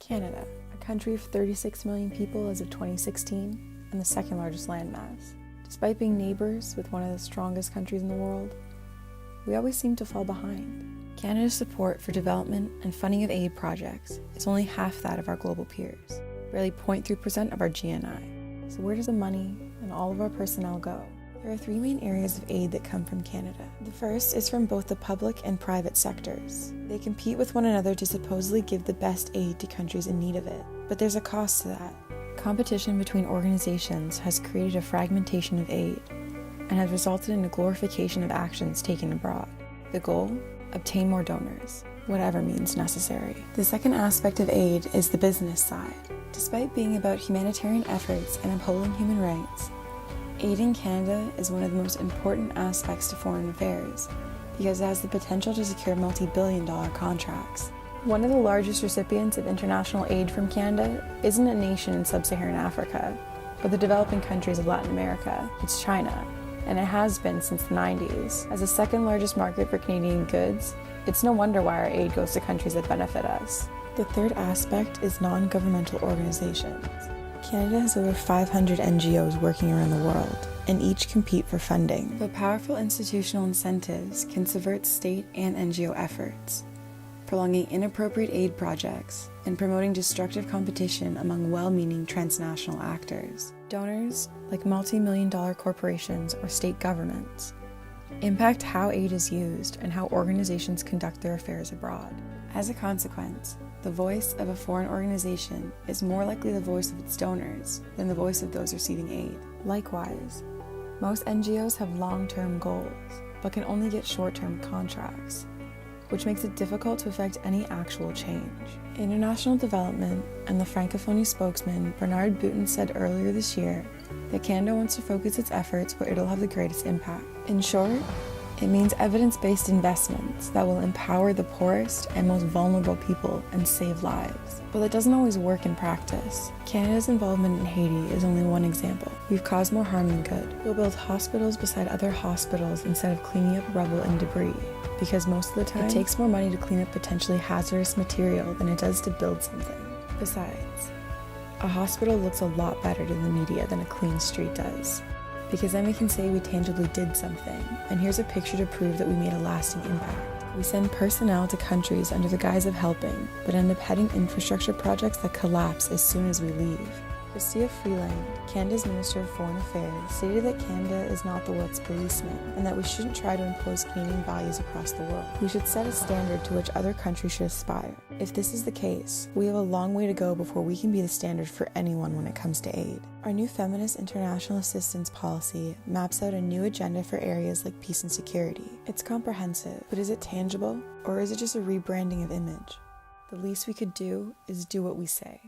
Canada, a country of 36 million people as of 2016, and the second largest landmass. Despite being neighbors with one of the strongest countries in the world, we always seem to fall behind. Canada's support for development and funding of aid projects is only half that of our global peers, barely 0.3% of our GNI. So where does the money and all of our personnel go? There are three main areas of aid that come from Canada. The first is from both the public and private sectors. They compete with one another to supposedly give the best aid to countries in need of it, but there's a cost to that. Competition between organizations has created a fragmentation of aid and has resulted in a glorification of actions taken abroad. The goal? Obtain more donors, whatever means necessary. The second aspect of aid is the business side. Despite being about humanitarian efforts and upholding human rights, aid in Canada is one of the most important aspects to foreign affairs because it has the potential to secure multi-billion-dollar contracts. One of the largest recipients of international aid from Canada isn't a nation in sub-Saharan Africa or the developing countries of Latin America, it's China, and it has been since the 90s. As the second largest market for Canadian goods, it's no wonder why our aid goes to countries that benefit us. The third aspect is non-governmental organizations. Canada has over 500 NGOs working around the world, and each compete for funding. But powerful institutional incentives can subvert state and NGO efforts, prolonging inappropriate aid projects and promoting destructive competition among well-meaning transnational actors. Donors, like multi-million-dollar corporations or state governments, impact how aid is used and how organizations conduct their affairs abroad. As a consequence, the voice of a foreign organization is more likely the voice of its donors than the voice of those receiving aid. Likewise, most NGOs have long-term goals, but can only get short-term contracts, which makes it difficult to effect any actual change. International Development and the Francophonie spokesman Bernard Boutin said earlier this year that Canada wants to focus its efforts where it'll have the greatest impact. In short, it means evidence-based investments that will empower the poorest and most vulnerable people and save lives. But that doesn't always work in practice. Canada's involvement in Haiti is only one example. We've caused more harm than good. We'll build hospitals beside other hospitals instead of cleaning up rubble and debris, because most of the time, it takes more money to clean up potentially hazardous material than it does to build something. Besides, a hospital looks a lot better to the media than a clean street does, because then we can say we tangibly did something, and here's a picture to prove that we made a lasting impact. We send personnel to countries under the guise of helping, but end up heading infrastructure projects that collapse as soon as we leave. Chrystia Freeland, Canada's Minister of Foreign Affairs, stated that Canada is not the world's policeman, and that we shouldn't try to impose Canadian values across the world. We should set a standard to which other countries should aspire. If this is the case, we have a long way to go before we can be the standard for anyone when it comes to aid. Our new feminist international assistance policy maps out a new agenda for areas like peace and security. It's comprehensive, but is it tangible, or is it just a rebranding of image? The least we could do is do what we say.